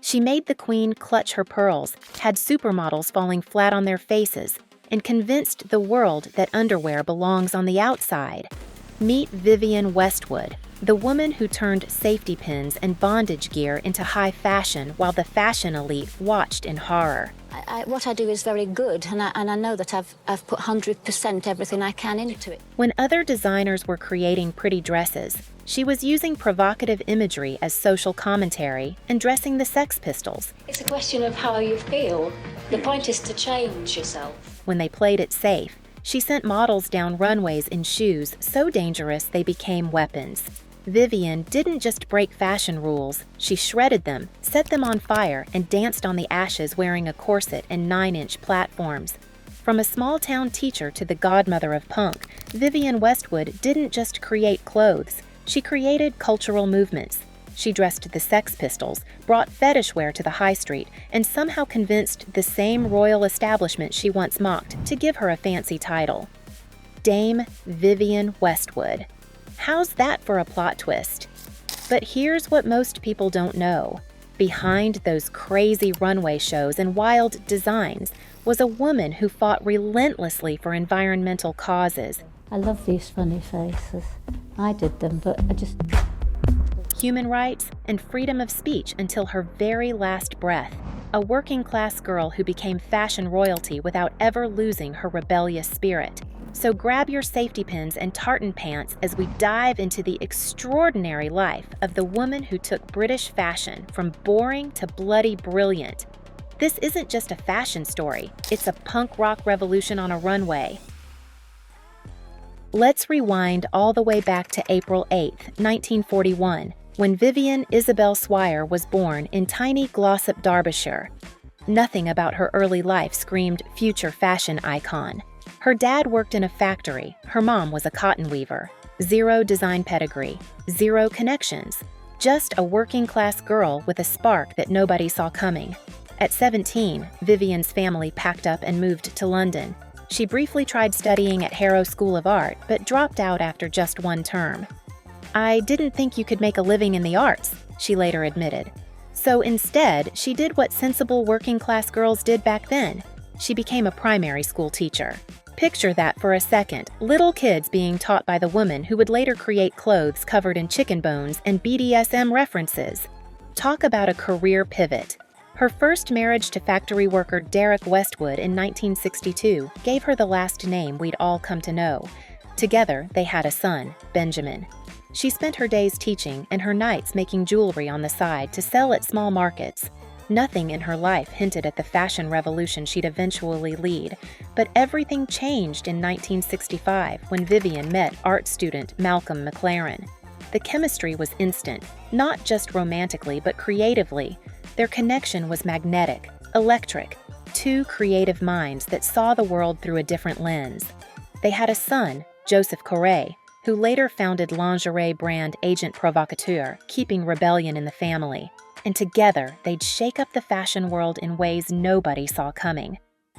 She made the queen clutch her pearls, had supermodels falling flat on their faces, and convinced the world that underwear belongs on the outside. Meet Vivienne Westwood, the woman who turned safety pins and bondage gear into high fashion while the fashion elite watched in horror. What I do is very good, and I know that I've put 100% everything I can into it. When other designers were creating pretty dresses, she was using provocative imagery as social commentary and dressing the Sex Pistols. It's a question of how you feel. The point is to change yourself. When they played it safe, she sent models down runways in shoes so dangerous they became weapons. Vivienne didn't just break fashion rules, she shredded them, set them on fire, and danced on the ashes wearing a corset and 9-inch platforms. From a small-town teacher to the godmother of punk, Vivienne Westwood didn't just create clothes, she created cultural movements. She dressed the Sex Pistols, brought fetish wear to the high street, and somehow convinced the same royal establishment she once mocked to give her a fancy title. Dame Vivienne Westwood. How's that for a plot twist? But here's what most people don't know. Behind those crazy runway shows and wild designs was a woman who fought relentlessly for environmental causes. I love these funny faces. I did them, but I just... Human rights and freedom of speech until her very last breath. A working-class girl who became fashion royalty without ever losing her rebellious spirit. So grab your safety pins and tartan pants as we dive into the extraordinary life of the woman who took British fashion from boring to bloody brilliant. This isn't just a fashion story, it's a punk rock revolution on a runway. Let's rewind all the way back to April 8, 1941, when Vivienne Isabel Swire was born in tiny Glossop, Derbyshire. Nothing about her early life screamed future fashion icon. Her dad worked in a factory, her mom was a cotton weaver. Zero design pedigree, zero connections. Just a working-class girl with a spark that nobody saw coming. At 17, Vivienne's family packed up and moved to London. She briefly tried studying at Harrow School of Art, but dropped out after just one term. "I didn't think you could make a living in the arts," she later admitted. So instead, she did what sensible working-class girls did back then. She became a primary school teacher. Picture that for a second, little kids being taught by the woman who would later create clothes covered in chicken bones and BDSM references. Talk about a career pivot. Her first marriage to factory worker Derek Westwood in 1962 gave her the last name we'd all come to know. Together, they had a son, Benjamin. She spent her days teaching and her nights making jewelry on the side to sell at small markets. Nothing in her life hinted at the fashion revolution she'd eventually lead, but everything changed in 1965 when Vivienne met art student Malcolm McLaren. The chemistry was instant, not just romantically but creatively. Their connection was magnetic, electric, two creative minds that saw the world through a different lens. They had a son, Joseph Correa, who later founded lingerie brand Agent Provocateur, keeping rebellion in the family. And together, they'd shake up the fashion world in ways nobody saw coming.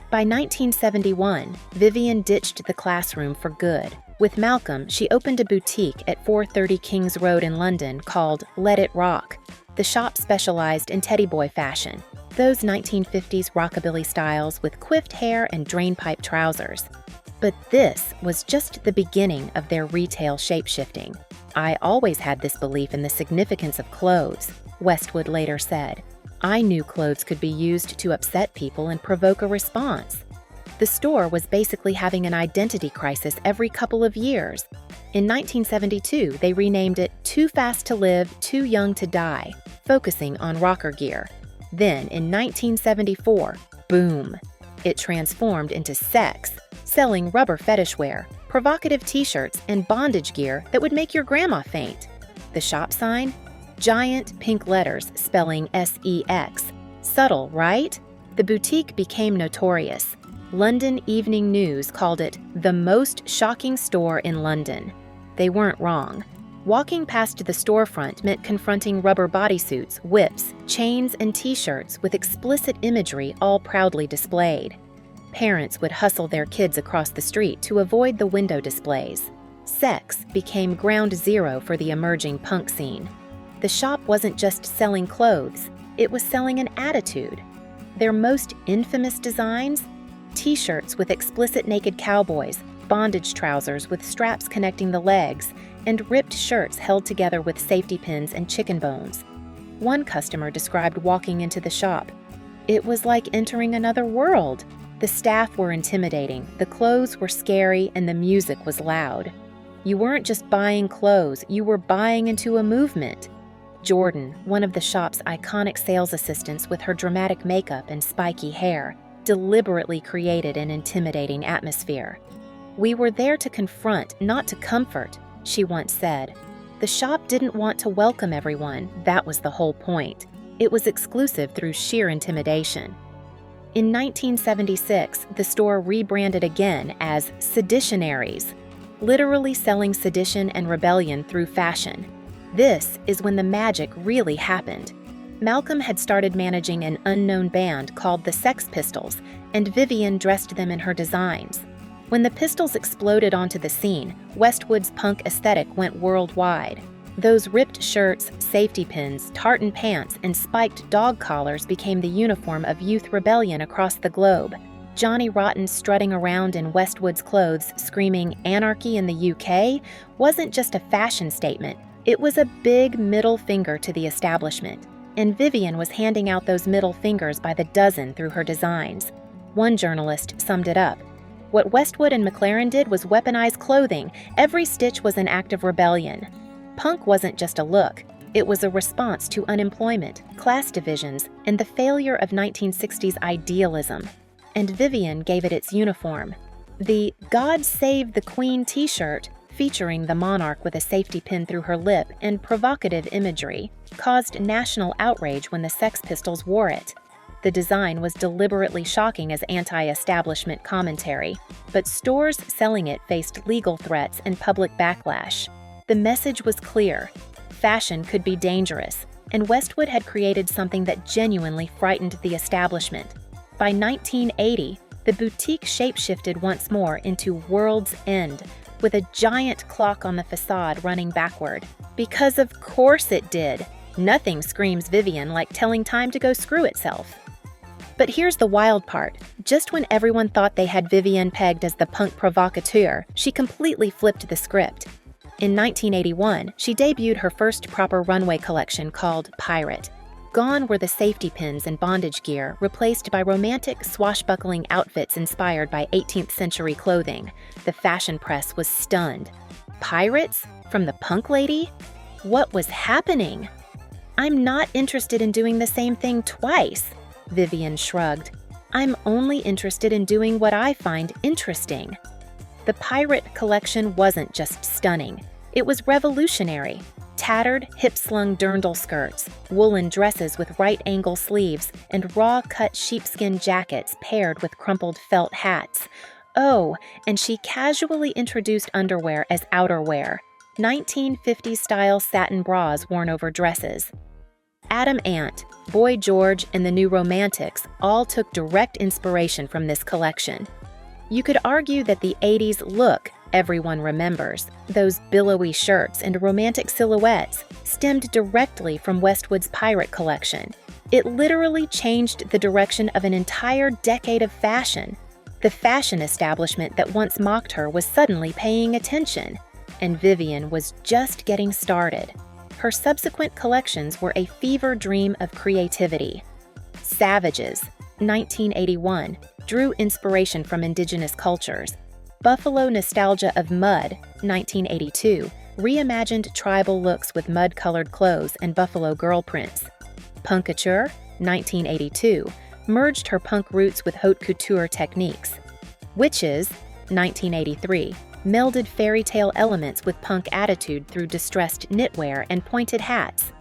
By 1971, Vivienne ditched the classroom for good. With Malcolm, she opened a boutique at 430 Kings Road in London called Let It Rock. The shop specialized in teddy boy fashion, those 1950s rockabilly styles with coiffed hair and drainpipe trousers. But this was just the beginning of their retail shape-shifting. "I always had this belief in the significance of clothes," Westwood later said. "I knew clothes could be used to upset people and provoke a response." The store was basically having an identity crisis every couple of years. In 1972, they renamed it Too Fast to Live, Too Young to Die, focusing on rocker gear. Then, in 1974, boom! It transformed into Sex, selling rubber fetish wear, provocative t-shirts, and bondage gear that would make your grandma faint. The shop sign? Giant pink letters spelling SEX. Subtle, right? The boutique became notorious. London Evening News called it the most shocking store in London. They weren't wrong. Walking past the storefront meant confronting rubber bodysuits, whips, chains, and t-shirts with explicit imagery all proudly displayed. Parents would hustle their kids across the street to avoid the window displays. Sex became ground zero for the emerging punk scene. The shop wasn't just selling clothes, It was selling an attitude. Their most infamous designs? T-shirts with explicit naked cowboys, bondage trousers with straps connecting the legs, and ripped shirts held together with safety pins and chicken bones. One customer described walking into the shop. It was like entering another world. The staff were intimidating, the clothes were scary, and the music was loud. You weren't just buying clothes, you were buying into a movement. Jordan, one of the shop's iconic sales assistants with her dramatic makeup and spiky hair, deliberately created an intimidating atmosphere. "We were there to confront, not to comfort," she once said. The shop didn't want to welcome everyone, that was the whole point. It was exclusive through sheer intimidation. In 1976, the store rebranded again as Seditionaries, literally selling sedition and rebellion through fashion. This is when the magic really happened. Malcolm had started managing an unknown band called the Sex Pistols, and Vivienne dressed them in her designs. When the Pistols exploded onto the scene, Westwood's punk aesthetic went worldwide. Those ripped shirts, safety pins, tartan pants, and spiked dog collars became the uniform of youth rebellion across the globe. Johnny Rotten strutting around in Westwood's clothes screaming "Anarchy in the UK" wasn't just a fashion statement, it was a big middle finger to the establishment. And Vivienne was handing out those middle fingers by the dozen through her designs. One journalist summed it up. What Westwood and McLaren did was weaponize clothing. Every stitch was an act of rebellion. Punk wasn't just a look. It was a response to unemployment, class divisions, and the failure of 1960s idealism. And Vivienne gave it its uniform. The "God Save the Queen" t-shirt, featuring the monarch with a safety pin through her lip and provocative imagery, caused national outrage when the Sex Pistols wore it. The design was deliberately shocking as anti-establishment commentary, but stores selling it faced legal threats and public backlash. The message was clear. Fashion could be dangerous, and Westwood had created something that genuinely frightened the establishment. By 1980, the boutique shapeshifted once more into World's End, with a giant clock on the facade running backward. Because of course it did. Nothing screams Vivienne like telling time to go screw itself. But here's the wild part. Just when everyone thought they had Vivienne pegged as the punk provocateur, she completely flipped the script. In 1981, she debuted her first proper runway collection called Pirate. Gone were the safety pins and bondage gear, replaced by romantic, swashbuckling outfits inspired by 18th century clothing. The fashion press was stunned. Pirates? From the punk lady? What was happening? "I'm not interested in doing the same thing twice," Vivienne shrugged. "I'm only interested in doing what I find interesting." The Pirate collection wasn't just stunning. It was revolutionary. Tattered, hip-slung dirndl skirts, woolen dresses with right-angle sleeves, and raw-cut sheepskin jackets paired with crumpled felt hats. Oh, and she casually introduced underwear as outerwear, 1950s-style satin bras worn over dresses. Adam Ant, Boy George, and the New Romantics all took direct inspiration from this collection. You could argue that the 80s look everyone remembers, those billowy shirts and romantic silhouettes, stemmed directly from Westwood's Pirate collection. It literally changed the direction of an entire decade of fashion. The fashion establishment that once mocked her was suddenly paying attention, and Vivienne was just getting started. Her subsequent collections were a fever dream of creativity. Savages, 1981, drew inspiration from indigenous cultures. Buffalo Nostalgia of Mud, 1982, reimagined tribal looks with mud-colored clothes and buffalo girl prints. Couture, 1982, merged her punk roots with haute couture techniques. Witches, 1983, melded fairy tale elements with punk attitude through distressed knitwear and pointed hats.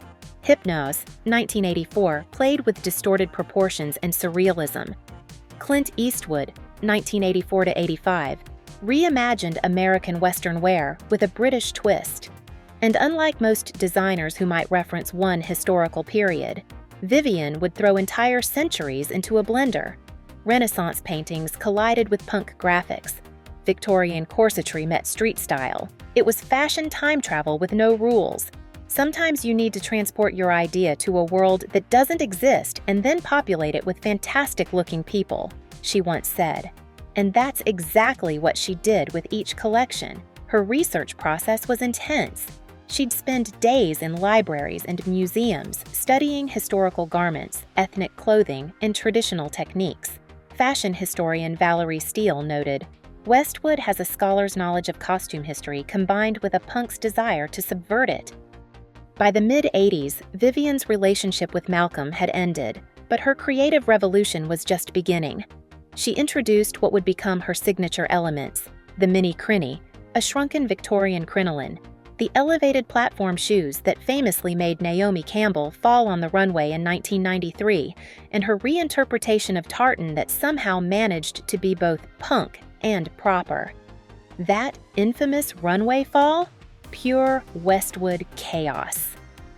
Hypnose, 1984, played with distorted proportions and surrealism. Clint Eastwood, 1984-85, reimagined American Western wear with a British twist. And unlike most designers who might reference one historical period, Vivienne would throw entire centuries into a blender. Renaissance paintings collided with punk graphics. Victorian corsetry met street style. It was fashion time travel with no rules. Sometimes you need to transport your idea to a world that doesn't exist and then populate it with fantastic-looking people, she once said. And that's exactly what she did with each collection. Her research process was intense. She'd spend days in libraries and museums studying historical garments, ethnic clothing, and traditional techniques. Fashion historian Valerie Steele noted, "Westwood has a scholar's knowledge of costume history combined with a punk's desire to subvert it." By the mid-'80s, Vivienne's relationship with Malcolm had ended, but her creative revolution was just beginning. She introduced what would become her signature elements: the mini crinny, a shrunken Victorian crinoline, the elevated platform shoes that famously made Naomi Campbell fall on the runway in 1993, and her reinterpretation of tartan that somehow managed to be both punk and proper. That infamous runway fall? Pure Westwood chaos.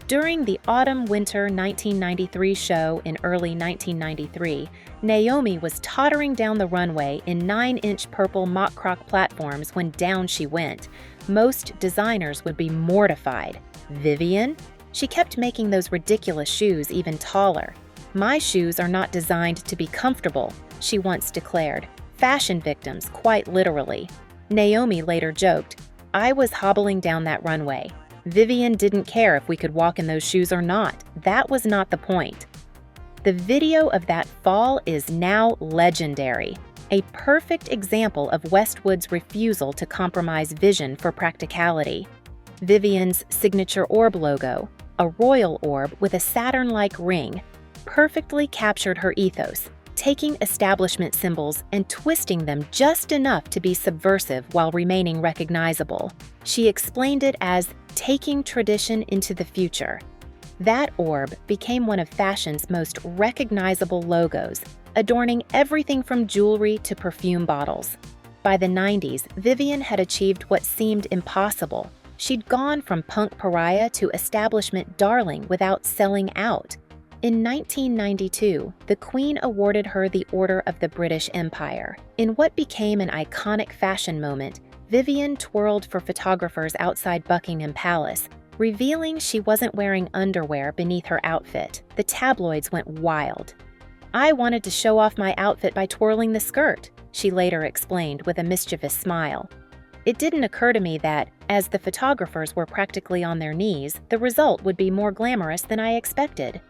During the autumn-winter 1993 show in early 1993, Naomi was tottering down the runway in 9-inch purple mock croc platforms when down she went. Most designers would be mortified. Vivienne? She kept making those ridiculous shoes even taller. "My shoes are not designed to be comfortable," she once declared. Fashion victims, quite literally. Naomi later joked, "I was hobbling down that runway. Vivienne didn't care if we could walk in those shoes or not. That was not the point." The video of that fall is now legendary, a perfect example of Westwood's refusal to compromise vision for practicality. Vivienne's signature orb logo, a royal orb with a Saturn-like ring, perfectly captured her ethos, taking establishment symbols and twisting them just enough to be subversive while remaining recognizable. She explained it as taking tradition into the future. That orb became one of fashion's most recognizable logos, adorning everything from jewelry to perfume bottles. By the 90s, Vivienne had achieved what seemed impossible. She'd gone from punk pariah to establishment darling without selling out. In 1992, the Queen awarded her the Order of the British Empire. In what became an iconic fashion moment, Vivienne twirled for photographers outside Buckingham Palace, revealing she wasn't wearing underwear beneath her outfit. The tabloids went wild. "I wanted to show off my outfit by twirling the skirt," she later explained with a mischievous smile. "It didn't occur to me that, as the photographers were practically on their knees, the result would be more glamorous than I expected."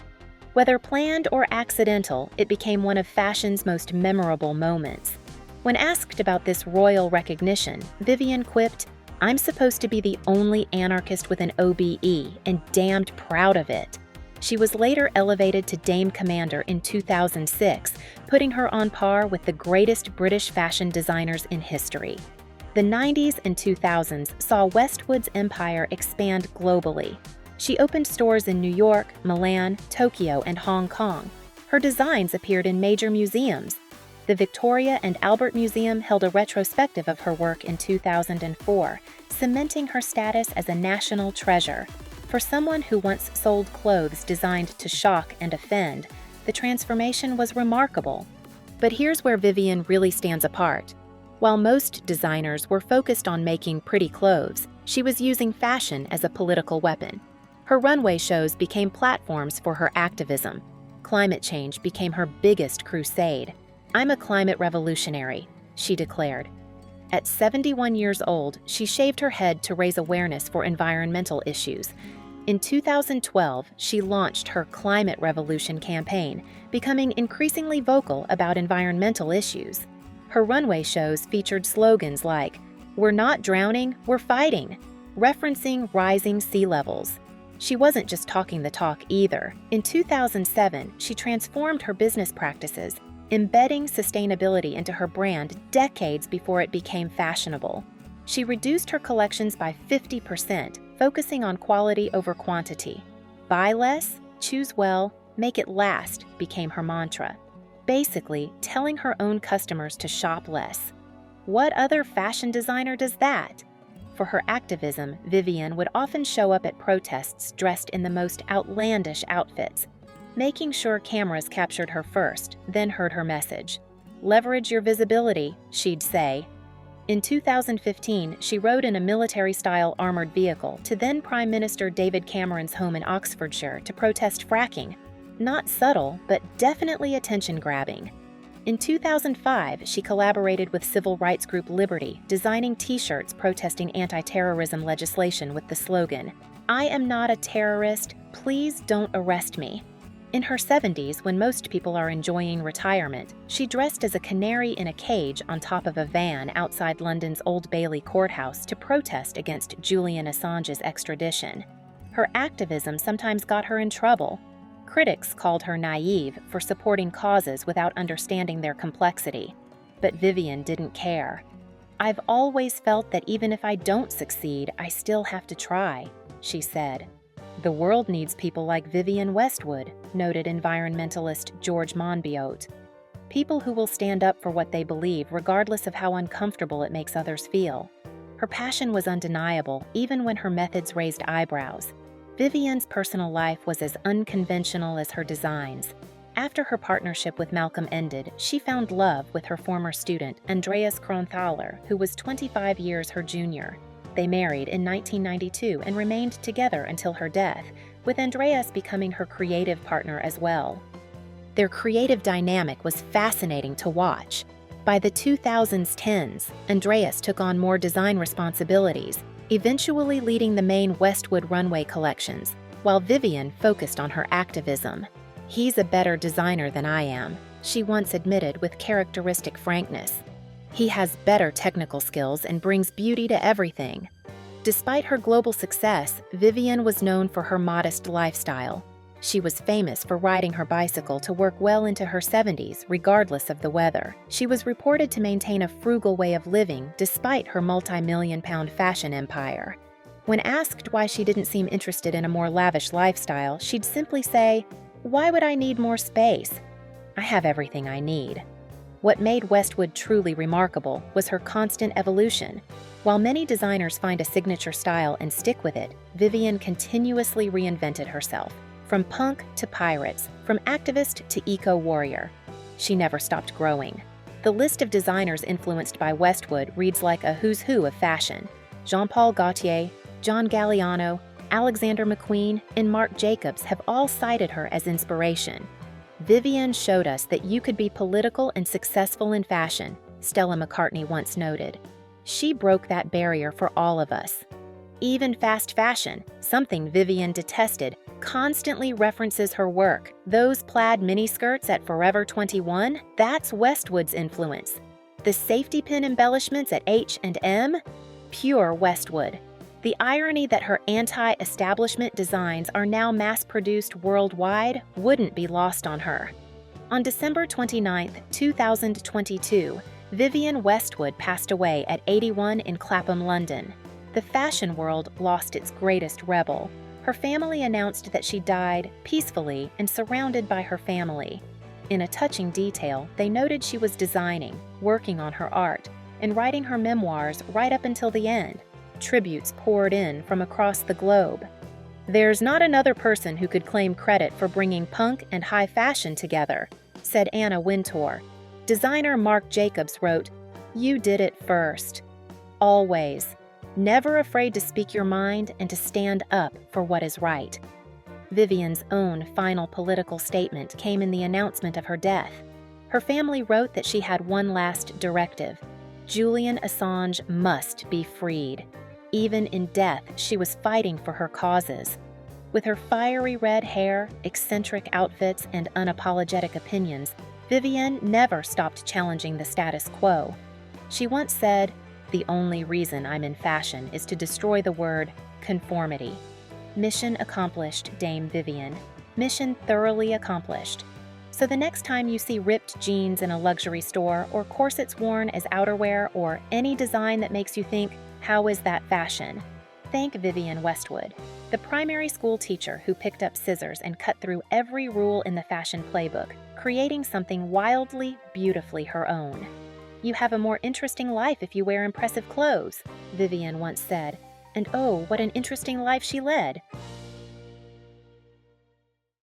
Whether planned or accidental, it became one of fashion's most memorable moments. When asked about this royal recognition, Vivienne quipped, "I'm supposed to be the only anarchist with an OBE, and damned proud of it." She was later elevated to Dame Commander in 2006, putting her on par with the greatest British fashion designers in history. The 90s and 2000s saw Westwood's empire expand globally. She opened stores in New York, Milan, Tokyo, and Hong Kong. Her designs appeared in major museums. The Victoria and Albert Museum held a retrospective of her work in 2004, cementing her status as a national treasure. For someone who once sold clothes designed to shock and offend, the transformation was remarkable. But here's where Vivienne really stands apart. While most designers were focused on making pretty clothes, she was using fashion as a political weapon. Her runway shows became platforms for her activism. Climate change became her biggest crusade. "I'm a climate revolutionary," she declared. At 71 years old, she shaved her head to raise awareness for environmental issues. In 2012, she launched her Climate Revolution campaign, becoming increasingly vocal about environmental issues. Her runway shows featured slogans like, "We're not drowning, we're fighting," referencing rising sea levels. She wasn't just talking the talk either. In 2007, she transformed her business practices, embedding sustainability into her brand decades before it became fashionable. She reduced her collections by 50%, focusing on quality over quantity. "Buy less, choose well, make it last," became her mantra. Basically, telling her own customers to shop less. What other fashion designer does that? For her activism, Vivienne would often show up at protests dressed in the most outlandish outfits, making sure cameras captured her first, then heard her message. "Leverage your visibility," she'd say. In 2015, she rode in a military-style armored vehicle to then Prime Minister David Cameron's home in Oxfordshire to protest fracking. Not subtle, but definitely attention-grabbing. In 2005, she collaborated with civil rights group Liberty, designing T-shirts protesting anti-terrorism legislation with the slogan, "I am not a terrorist, please don't arrest me." In her 70s, when most people are enjoying retirement, she dressed as a canary in a cage on top of a van outside London's Old Bailey courthouse to protest against Julian Assange's extradition. Her activism sometimes got her in trouble. Critics called her naive for supporting causes without understanding their complexity. But Vivienne didn't care. "I've always felt that even if I don't succeed, I still have to try," she said. "The world needs people like Vivienne Westwood," noted environmentalist George Monbiot. "People who will stand up for what they believe regardless of how uncomfortable it makes others feel." Her passion was undeniable, even when her methods raised eyebrows. Vivienne's personal life was as unconventional as her designs. After her partnership with Malcolm ended, she found love with her former student, Andreas Kronthaler, who was 25 years her junior. They married in 1992 and remained together until her death, with Andreas becoming her creative partner as well. Their creative dynamic was fascinating to watch. By the 2010s, Andreas took on more design responsibilities, eventually leading the main Westwood runway collections, while Vivienne focused on her activism. "He's a better designer than I am," she once admitted with characteristic frankness. "He has better technical skills and brings beauty to everything." Despite her global success, Vivienne was known for her modest lifestyle. She was famous for riding her bicycle to work well into her 70s, regardless of the weather. She was reported to maintain a frugal way of living despite her multi-million-pound fashion empire. When asked why she didn't seem interested in a more lavish lifestyle, she'd simply say, "Why would I need more space? I have everything I need." What made Westwood truly remarkable was her constant evolution. While many designers find a signature style and stick with it, Vivienne continuously reinvented herself. From punk to pirates, from activist to eco-warrior. She never stopped growing. The list of designers influenced by Westwood reads like a who's who of fashion. Jean-Paul Gaultier, John Galliano, Alexander McQueen, and Marc Jacobs have all cited her as inspiration. Vivienne showed us that you could be political and successful in fashion, Stella McCartney once noted. She broke that barrier for all of us. Even fast fashion, something Vivienne detested, constantly references her work. Those plaid miniskirts at Forever 21, that's Westwood's influence. The safety pin embellishments at H&M, pure Westwood. The irony that her anti-establishment designs are now mass-produced worldwide wouldn't be lost on her. On December 29, 2022, Vivienne Westwood passed away at 81 in Clapham, London. The fashion world lost its greatest rebel. Her family announced that she died peacefully and surrounded by her family. In a touching detail, they noted she was designing, working on her art, and writing her memoirs right up until the end. Tributes poured in from across the globe. "There's not another person who could claim credit for bringing punk and high fashion together," said Anna Wintour. Designer Marc Jacobs wrote, "You did it first. Always. Never afraid to speak your mind and to stand up for what is right." Vivienne's own final political statement came in the announcement of her death. Her family wrote that she had one last directive: Julian Assange must be freed. Even in death, she was fighting for her causes. With her fiery red hair, eccentric outfits, and unapologetic opinions, Vivienne never stopped challenging the status quo. She once said, "The only reason I'm in fashion is to destroy the word conformity." Mission accomplished, Dame Vivienne. Mission thoroughly accomplished. So the next time you see ripped jeans in a luxury store, or corsets worn as outerwear, or any design that makes you think, "How is that fashion?" thank Vivienne Westwood, the primary school teacher who picked up scissors and cut through every rule in the fashion playbook, creating something wildly, beautifully her own. "You have a more interesting life if you wear impressive clothes," Vivienne once said, and oh, what an interesting life she led.